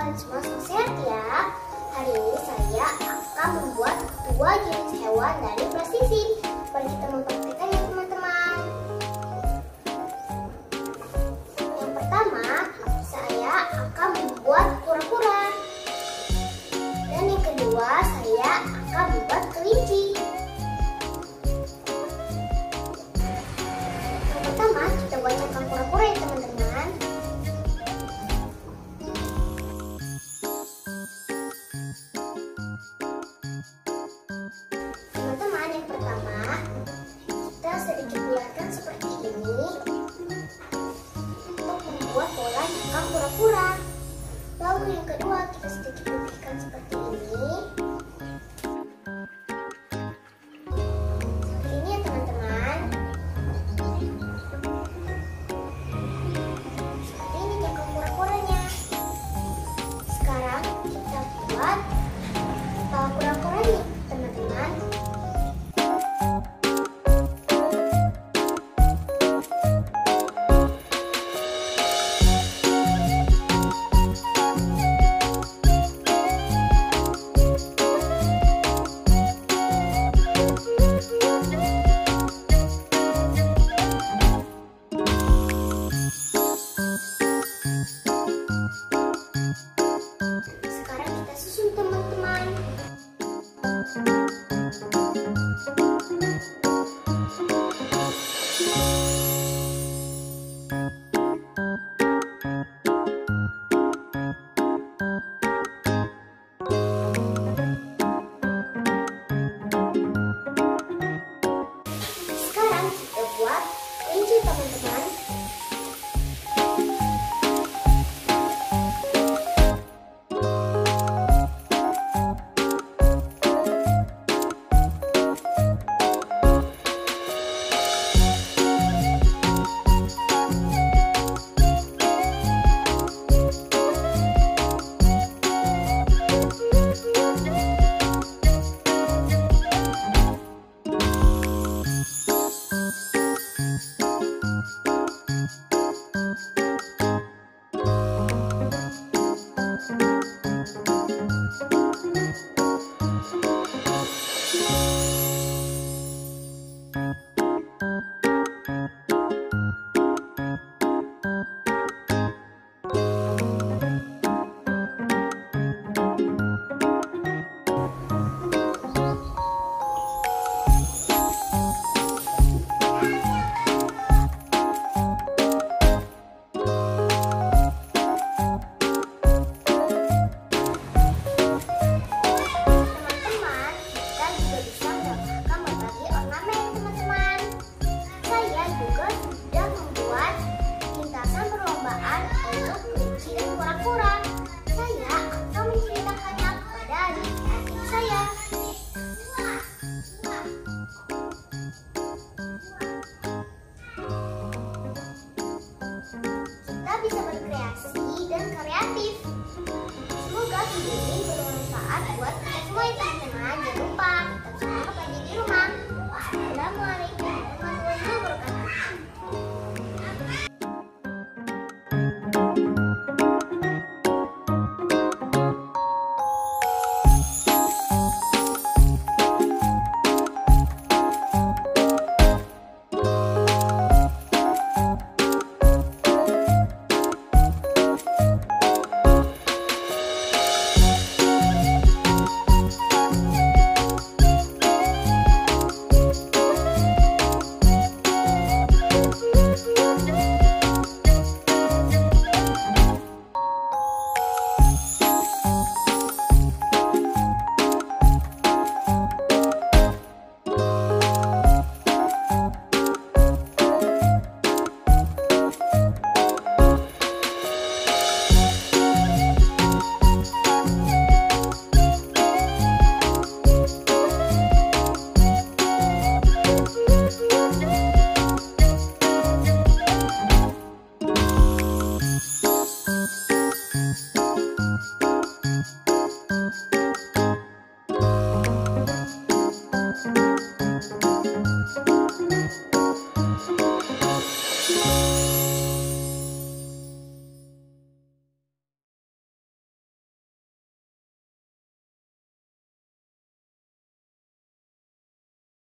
teman-teman, semua sehat ya. Hari ini saya akan membuat 2 jenis hewan dari plastisin. Mari kita mempraktikkan ya teman-teman. Yang pertama, saya akan membuat kura-kura. Dan yang kedua, saya akan membuat kelinci. Yang pertama, kita buat cangkang kura-kura ya teman-teman. Teman-teman, yang pertama kita sedikit bulatkan seperti ini untuk membuat pola cangkang kura-kura. Lalu yang kedua kita sedikit pipihkan seperti